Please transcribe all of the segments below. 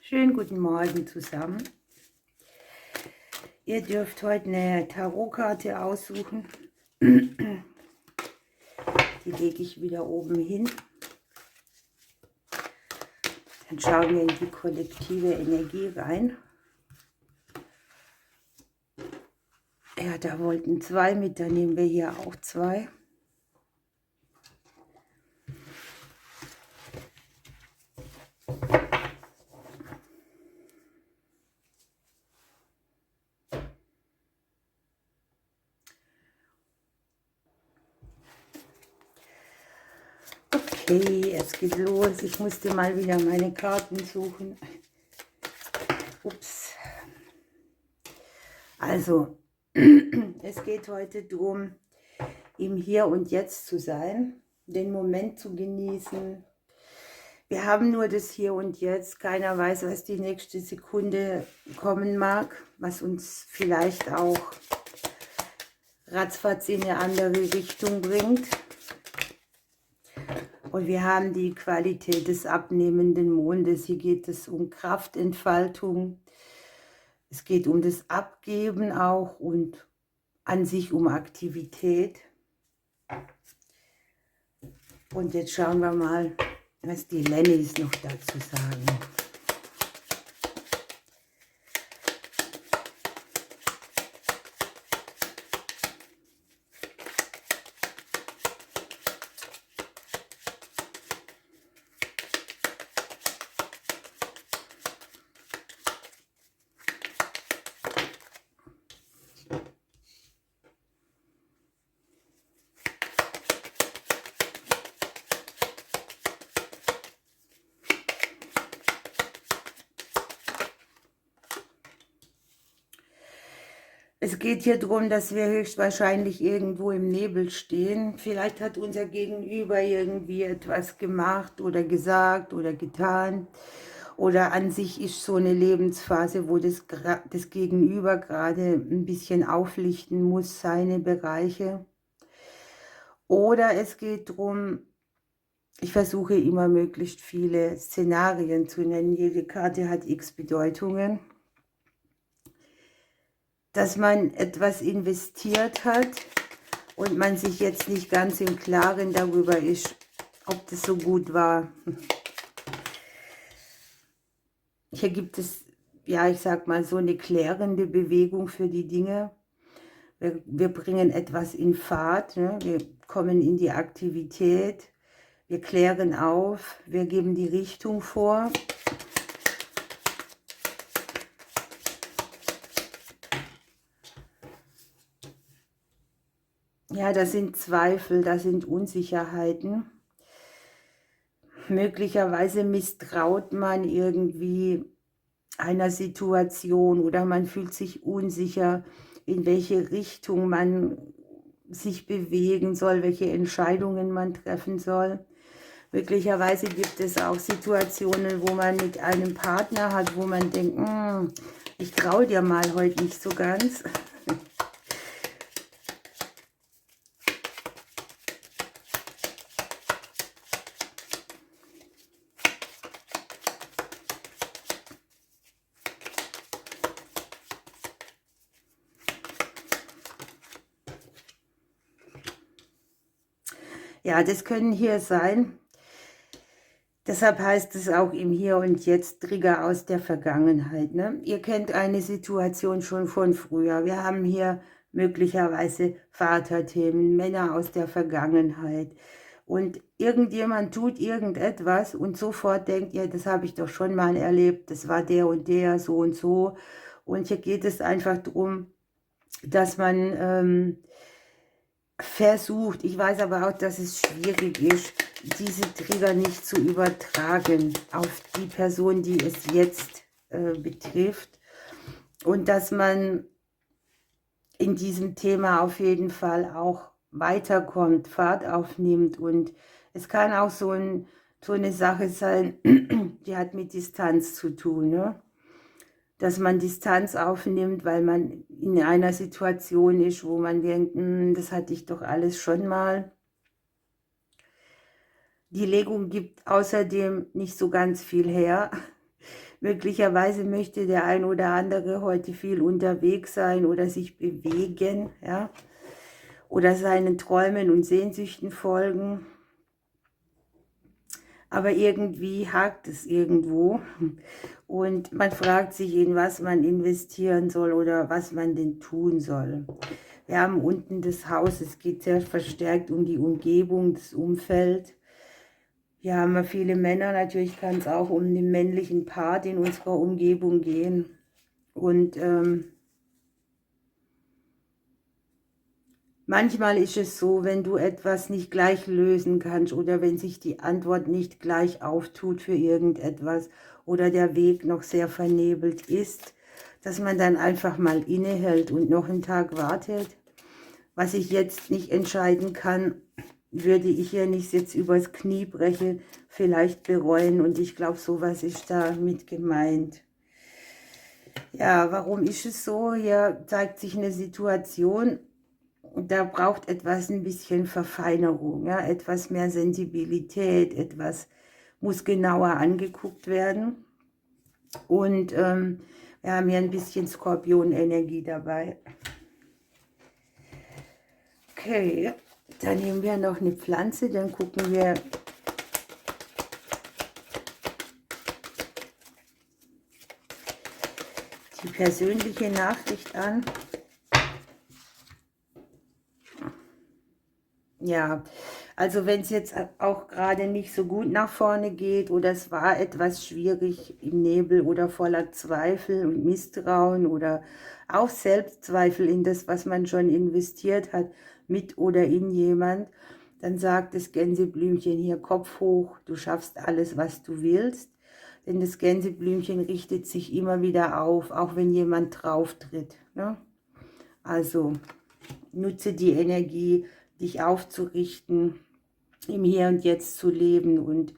Schönen guten Morgen zusammen. Ihr dürft heute eine Tarotkarte aussuchen. Die lege ich wieder oben hin. Dann schauen wir in die kollektive Energie rein. Ja, da wollten 2 mit, dann nehmen wir hier auch 2. Okay, es geht los. Ich musste mal wieder meine Karten suchen. Ups. Also, es geht heute darum, im Hier und Jetzt zu sein, den Moment zu genießen. Wir haben nur das Hier und Jetzt. Keiner weiß, was die nächste Sekunde kommen mag, was uns vielleicht auch ratzfatz in eine andere Richtung bringt. Und wir haben die Qualität des abnehmenden Mondes. Hier geht es um Kraftentfaltung. Es geht um das Abgeben auch und an sich um Aktivität. Und jetzt schauen wir mal, was die Lennys noch dazu sagen. Es geht hier darum, dass wir höchstwahrscheinlich irgendwo im Nebel stehen. Vielleicht hat unser Gegenüber irgendwie etwas gemacht oder gesagt oder getan. Oder an sich ist so eine Lebensphase, wo das Gegenüber gerade ein bisschen auflichten muss, seine Bereiche. Oder es geht darum, ich versuche immer möglichst viele Szenarien zu nennen. Jede Karte hat x Bedeutungen. Dass man etwas investiert hat und man sich jetzt nicht ganz im Klaren darüber ist, ob das so gut war. Hier gibt es, ja, ich sag mal, so eine klärende Bewegung für die Dinge. Wir bringen etwas in Fahrt, ne? Wir kommen in die Aktivität, wir klären auf, wir geben die Richtung vor. Ja, das sind Zweifel, das sind Unsicherheiten. Möglicherweise misstraut man irgendwie einer Situation oder man fühlt sich unsicher, in welche Richtung man sich bewegen soll, welche Entscheidungen man treffen soll. Möglicherweise gibt es auch Situationen, wo man mit einem Partner hat, wo man denkt, ich traue dir mal heute nicht so ganz. Ja, das können hier sein. Deshalb heißt es auch im Hier und Jetzt Trigger aus der Vergangenheit. Ne? Ihr kennt eine Situation schon von früher. Wir haben hier möglicherweise Vaterthemen, Männer aus der Vergangenheit. Und irgendjemand tut irgendetwas und sofort denkt ihr, das habe ich doch schon mal erlebt, das war der und der, so und so. Und hier geht es einfach darum, dass man versucht, ich weiß aber auch, dass es schwierig ist, diese Trigger nicht zu übertragen auf die Person, die es jetzt betrifft. Und dass man in diesem Thema auf jeden Fall auch weiterkommt, Fahrt aufnimmt. Und es kann auch so eine Sache sein, die hat mit Distanz zu tun, ne? Dass man Distanz aufnimmt, weil man in einer Situation ist, wo man denkt, das hatte ich doch alles schon mal. Die Legung gibt außerdem nicht so ganz viel her. Möglicherweise möchte der ein oder andere heute viel unterwegs sein oder sich bewegen, ja, oder seinen Träumen und Sehnsüchten folgen. Aber irgendwie hakt es irgendwo und man fragt sich, in was man investieren soll oder was man denn tun soll. Wir haben unten das Haus, es geht sehr verstärkt um die Umgebung, das Umfeld. Hier haben wir viele Männer, natürlich kann es auch um den männlichen Part in unserer Umgebung gehen. Und manchmal ist es so, wenn du etwas nicht gleich lösen kannst oder wenn sich die Antwort nicht gleich auftut für irgendetwas oder der Weg noch sehr vernebelt ist, dass man dann einfach mal innehält und noch einen Tag wartet. Was ich jetzt nicht entscheiden kann, würde ich ja nicht jetzt übers Knie brechen, vielleicht bereuen. Und ich glaube, sowas ist da mit gemeint. Ja, warum ist es so? Hier zeigt sich eine Situation, da braucht etwas ein bisschen Verfeinerung, ja, etwas mehr Sensibilität, etwas muss genauer angeguckt werden. Und wir haben hier ein bisschen Skorpionenergie dabei. Okay, dann nehmen wir noch eine Pflanze, dann gucken wir die persönliche Nachricht an. Ja, also wenn es jetzt auch gerade nicht so gut nach vorne geht oder es war etwas schwierig im Nebel oder voller Zweifel und Misstrauen oder auch Selbstzweifel in das, was man schon investiert hat, mit oder in jemand, dann sagt das Gänseblümchen hier Kopf hoch, du schaffst alles, was du willst. Denn das Gänseblümchen richtet sich immer wieder auf, auch wenn jemand drauf tritt, ne? Also nutze die Energie, dich aufzurichten, im Hier und Jetzt zu leben. Und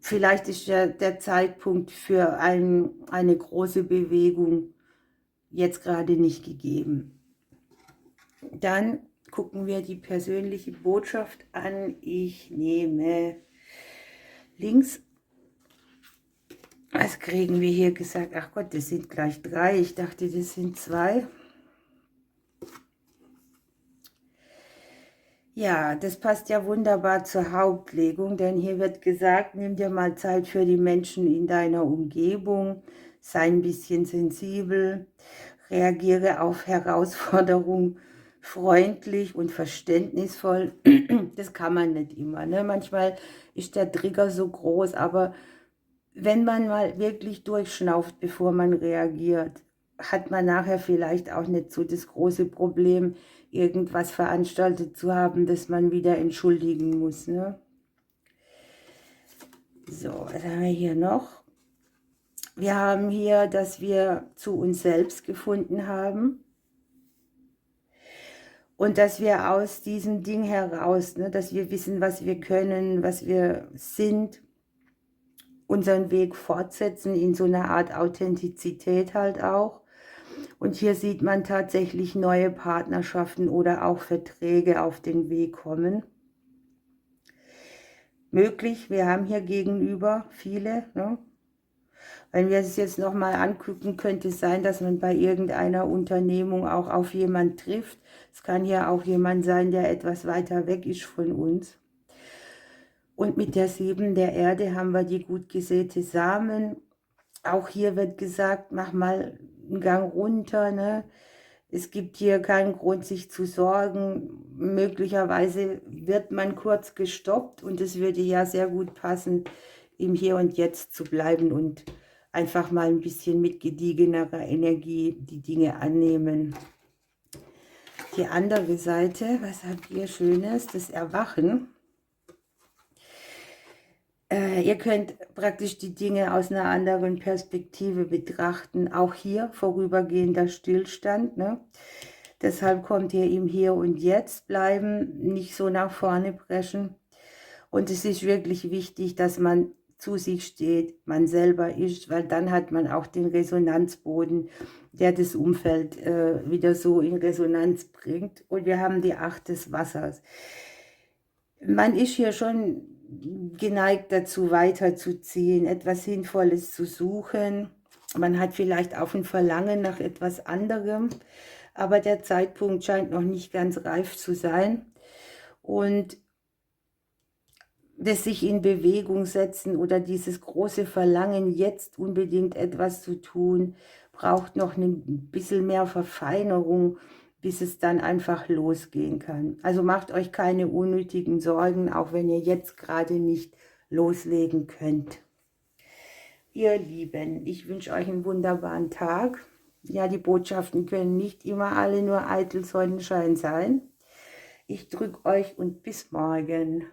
vielleicht ist der Zeitpunkt für eine große Bewegung jetzt gerade nicht gegeben. Dann gucken wir die persönliche Botschaft an. Ich nehme links. Was kriegen wir hier gesagt? Ach Gott, das sind gleich 3. Ich dachte, das sind 2. Ja, das passt ja wunderbar zur Hauptlegung, denn hier wird gesagt, nimm dir mal Zeit für die Menschen in deiner Umgebung, sei ein bisschen sensibel, reagiere auf Herausforderungen freundlich und verständnisvoll. Das kann man nicht immer, ne? Manchmal ist der Trigger so groß, aber wenn man mal wirklich durchschnauft, bevor man reagiert, hat man nachher vielleicht auch nicht so das große Problem, irgendwas veranstaltet zu haben, das man wieder entschuldigen muss, ne? So, was haben wir hier noch? Wir haben hier, dass wir zu uns selbst gefunden haben und dass wir aus diesem Ding heraus, ne, dass wir wissen, was wir können, was wir sind, unseren Weg fortsetzen in so einer Art Authentizität halt auch. Und hier sieht man tatsächlich neue Partnerschaften oder auch Verträge auf den Weg kommen. Möglich, wir haben hier gegenüber viele, ne? Wenn wir es jetzt nochmal angucken, könnte es sein, dass man bei irgendeiner Unternehmung auch auf jemanden trifft. Es kann ja auch jemand sein, der etwas weiter weg ist von uns. Und mit der 7 der Erde haben wir die gut gesäte Samen. Auch hier wird gesagt, mach mal einen Gang runter, ne? Es gibt hier keinen Grund, sich zu sorgen. Möglicherweise wird man kurz gestoppt und es würde ja sehr gut passen, im Hier und Jetzt zu bleiben und einfach mal ein bisschen mit gediegenerer Energie die Dinge annehmen. Die andere Seite, was habt ihr Schönes? Das Erwachen. Ihr könnt praktisch die Dinge aus einer anderen Perspektive betrachten. Auch hier vorübergehender Stillstand, ne? Deshalb kommt ihr im Hier und Jetzt bleiben, nicht so nach vorne preschen. Und es ist wirklich wichtig, dass man zu sich steht, man selber ist, weil dann hat man auch den Resonanzboden, der das Umfeld wieder so in Resonanz bringt. Und wir haben die 8 des Wassers. Man ist hier schon geneigt dazu, weiterzuziehen, etwas Sinnvolles zu suchen. Man hat vielleicht auch ein Verlangen nach etwas anderem, aber der Zeitpunkt scheint noch nicht ganz reif zu sein. Und das sich in Bewegung setzen oder dieses große Verlangen, jetzt unbedingt etwas zu tun, braucht noch ein bisschen mehr Verfeinerung, bis es dann einfach losgehen kann. Also macht euch keine unnötigen Sorgen, auch wenn ihr jetzt gerade nicht loslegen könnt. Ihr Lieben, ich wünsche euch einen wunderbaren Tag. Ja, die Botschaften können nicht immer alle nur eitel Sonnenschein sein. Ich drücke euch und bis morgen.